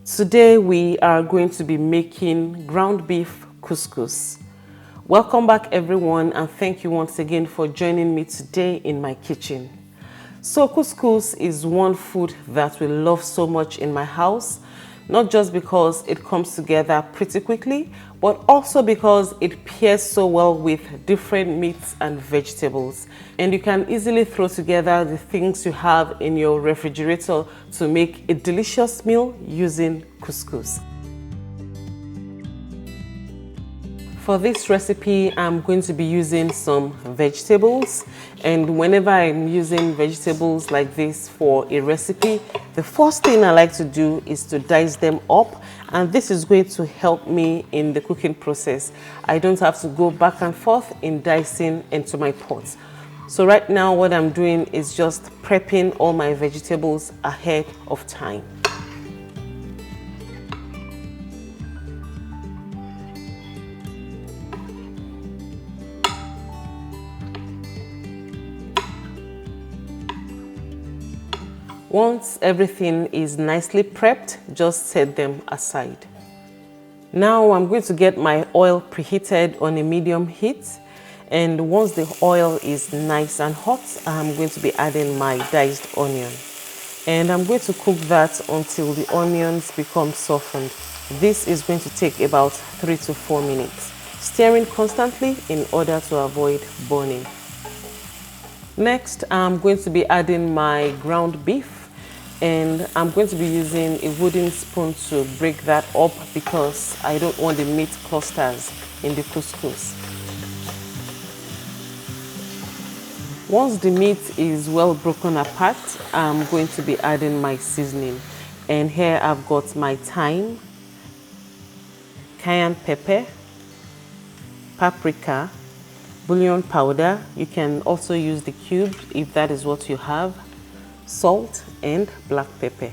Today we are going to be making ground beef couscous. Welcome back everyone, and thank you once again for joining me today in my kitchen. So couscous is one food that we love so much in my house, not just because it comes together pretty quickly, but also because it pairs so well with different meats and vegetables. And you can easily throw together the things you have in your refrigerator to make a delicious meal using couscous. For this recipe, I'm going to be using some vegetables, and whenever I'm using vegetables like this for a recipe, the first thing I like to do is to dice them up, and this is going to help me in the cooking process. I don't have to go back and forth in dicing into my pot. So right now what I'm doing is just prepping all my vegetables ahead of time. Once everything is nicely prepped, just set them aside. Now I'm going to get my oil preheated on a medium heat, and once the oil is nice and hot, I'm going to be adding my diced onion. And I'm going to cook that until the onions become softened. This is going to take about 3 to 4 minutes, stirring constantly in order to avoid burning. Next, I'm going to be adding my ground beef, and I'm going to be using a wooden spoon to break that up because I don't want the meat clusters in the couscous. Once the meat is well broken apart, I'm going to be adding my seasoning. And here I've got my thyme, cayenne pepper, paprika, bouillon powder. You can also use the cubes if that is what you have, salt and black pepper.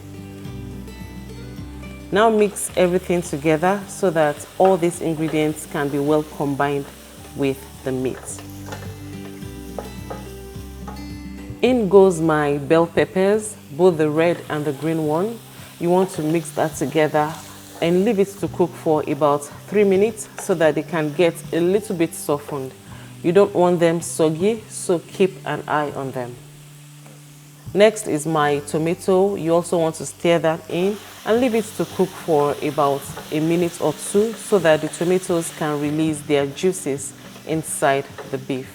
Now mix everything together so that all these ingredients can be well combined with the meat. In goes my bell peppers, both the red and the green one. You want to mix that together and leave it to cook for about 3 minutes so that they can get a little bit softened. You don't want them soggy, so keep an eye on them. Next is my tomato. You also want to stir that in and leave it to cook for about a minute or two so that the tomatoes can release their juices inside the beef.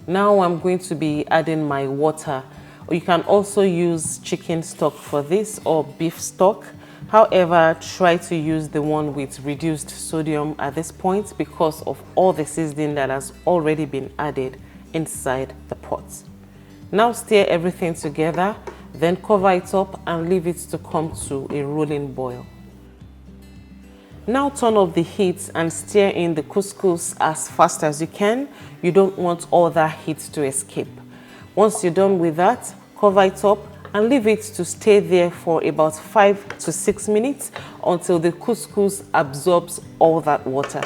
Now I'm going to be adding my water. You can also use chicken stock for this or beef stock. However, try to use the one with reduced sodium at this point because of all the seasoning that has already been added inside the pot. Now stir everything together, then cover it up and leave it to come to a rolling boil. Now turn up the heat and stir in the couscous as fast as you can. You don't want all that heat to escape. Once you're done with that, cover it up and leave it to stay there for about 5 to 6 minutes until the couscous absorbs all that water.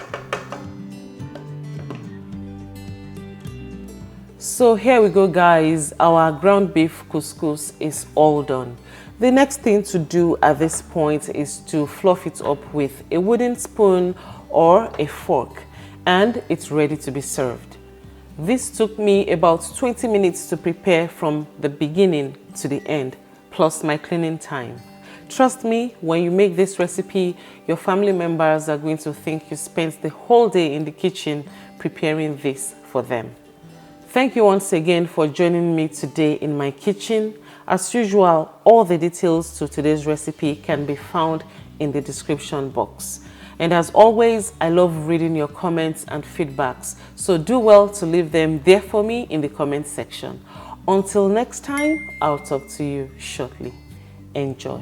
So here we go guys, our ground beef couscous is all done. The next thing to do at this point is to fluff it up with a wooden spoon or a fork, and it's ready to be served. This took me about 20 minutes to prepare from the beginning to the end, plus my cleaning time. Trust me, when you make this recipe, your family members are going to think you spent the whole day in the kitchen preparing this for them. Thank you once again for joining me today in my kitchen. As usual, all the details to today's recipe can be found in the description box. And as always, I love reading your comments and feedbacks, so do well to leave them there for me in the comment section. Until next time, I'll talk to you shortly. Enjoy.